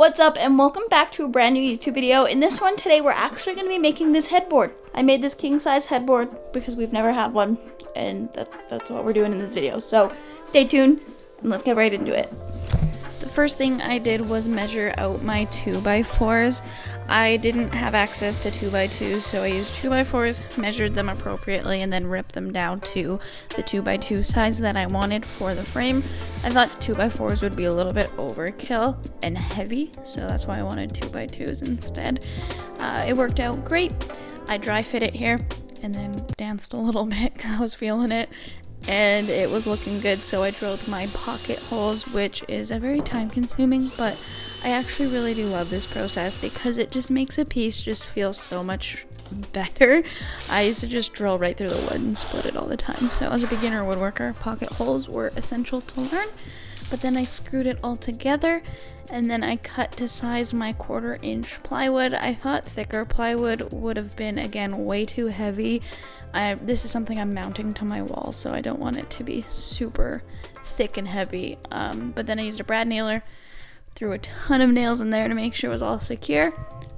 What's up and welcome back to a brand new YouTube video. In this one today we're actually going to be making this headboard. I made this king size headboard because we've never had one, and that's what we're doing in this video. So stay tuned and let's get right into it. The first thing I did was measure out my 2x4s. I didn't have access to 2x2s, so I used 2x4s, measured them appropriately, and then ripped them down to the 2x2 size that I wanted for the frame. I thought 2x4s would be a little bit overkill and heavy, so that's why I wanted 2x2s instead. It worked out great. I dry fit it here and then danced a little bit because I was feeling it. And it was looking good, so I drilled my pocket holes, which is a very time consuming, but I actually really do love this process because it just makes a piece just feel so much better. I used to just drill right through the wood and split it all the time, so as a beginner woodworker, pocket holes were essential to learn. But then I screwed it all together, and then I cut to size my 1/4 inch plywood. I thought thicker plywood would have been, again, way too heavy. This is something I'm mounting to my wall, so I don't want it to be super thick and heavy. But then I used a brad nailer, threw a ton of nails in there to make sure it was all secure.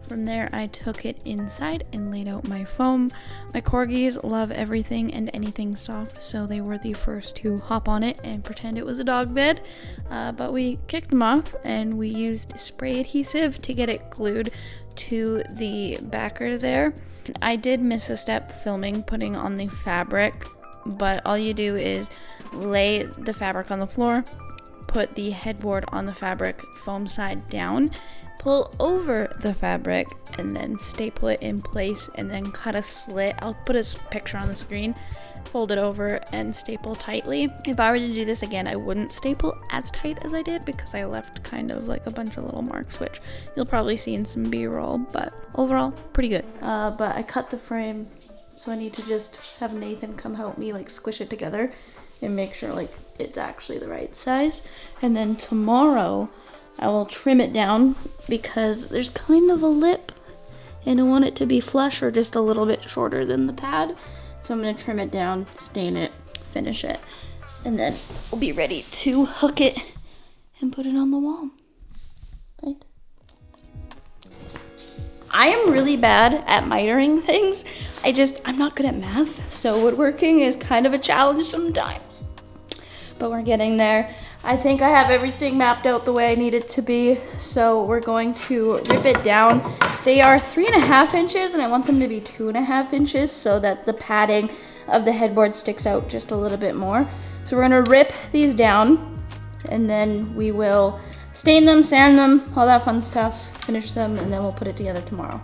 From there, I took it inside and laid out my foam. My corgis love everything and anything soft, so they were the first to hop on it and pretend it was a dog bed. But we kicked them off and we used spray adhesive to get it glued to the backer there. I did miss a step filming putting on the fabric, but all you do is lay the fabric on the floor, put the headboard on the fabric foam side down, pull over the fabric, and then staple it in place, and then cut a slit. I'll put a picture on the screen. Fold it over and staple tightly. If I were to do this again, I wouldn't staple as tight as I did because I left kind of like a bunch of little marks, which you'll probably see in some B-roll, but overall, pretty good. But I cut the frame, so I need to just have Nathan come help me like squish it together and make sure like it's actually the right size. And then tomorrow, I will trim it down because there's kind of a lip and I want it to be flush or just a little bit shorter than the pad. So I'm going to trim it down, stain it, finish it, and then we'll be ready to hook it and put it on the wall. Right? I am really bad at mitering things. I'm not good at math, so woodworking is kind of a challenge sometimes. But we're getting there. I think I have everything mapped out the way I need it to be, so we're going to rip it down. They are 3.5 inches, and I want them to be 2.5 inches so that the padding of the headboard sticks out just a little bit more. So we're gonna rip these down, and then we will stain them, sand them, all that fun stuff, finish them, and then we'll put it together tomorrow.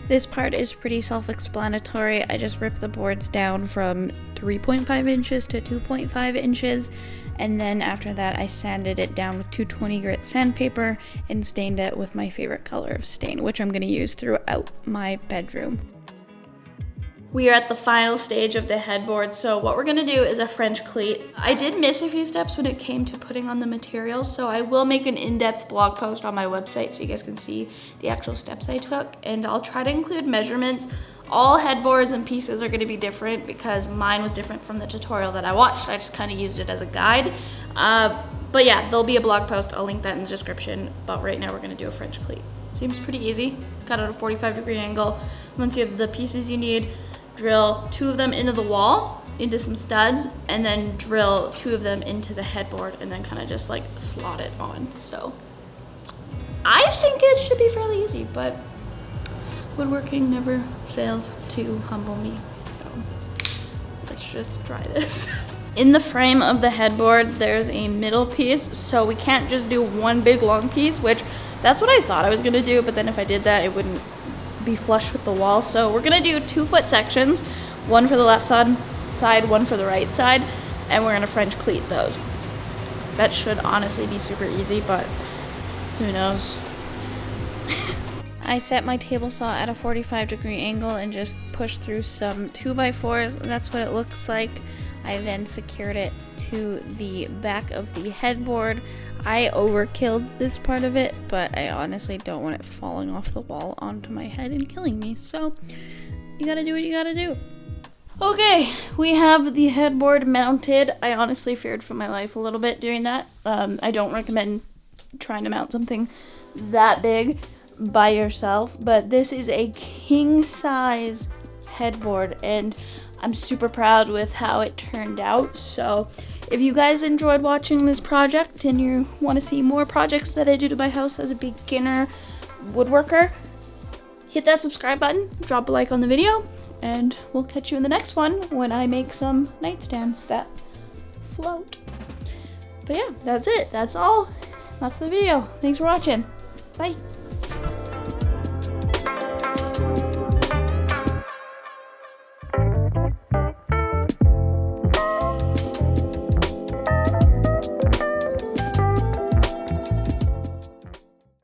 This part is pretty self-explanatory. I just ripped the boards down from 3.5 inches to 2.5 inches, and then after that I sanded it down with 220 grit sandpaper and stained it with my favorite color of stain, which I'm going to use throughout my bedroom. We are at the final stage of the headboard, so what we're gonna do is a French cleat. I did miss a few steps when it came to putting on the materials, so I will make an in-depth blog post on my website so you guys can see the actual steps I took, and I'll try to include measurements. All headboards and pieces are gonna be different because mine was different from the tutorial that I watched. I just kind of used it as a guide. But yeah, there'll be a blog post. I'll link that in the description, but right now we're gonna do a French cleat. Seems pretty easy. Cut at a 45-degree angle. Once you have the pieces you need, drill 2 of them into the wall, into some studs, and then drill 2 of them into the headboard, and then kind of just like slot it on. So I think it should be fairly easy, but woodworking never fails to humble me. So let's just try this. In the frame of the headboard, there's a middle piece, so we can't just do one big long piece, which that's what I thought I was gonna do, but then if I did that, it wouldn't be flush with the wall. So we're gonna do 2-foot sections, one for the left side, one for the right side, and we're gonna French cleat those. That should honestly be super easy, but who knows. I set my table saw at a 45-degree angle and just pushed through some 2x4s. That's what it looks like. I then secured it to the back of the headboard. I overkilled this part of it, but I honestly don't want it falling off the wall onto my head and killing me. So you gotta do what you gotta do. Okay, we have the headboard mounted. I honestly feared for my life a little bit doing that. I don't recommend trying to mount something that big by yourself, but this is a king size headboard and I'm super proud with how it turned out. So if you guys enjoyed watching this project and you want to see more projects that I do to my house as a beginner woodworker, hit that subscribe button, drop a like on the video, and we'll catch you in the next one when I make some nightstands that float. But yeah, that's it. That's all. That's the video. Thanks for watching. Bye.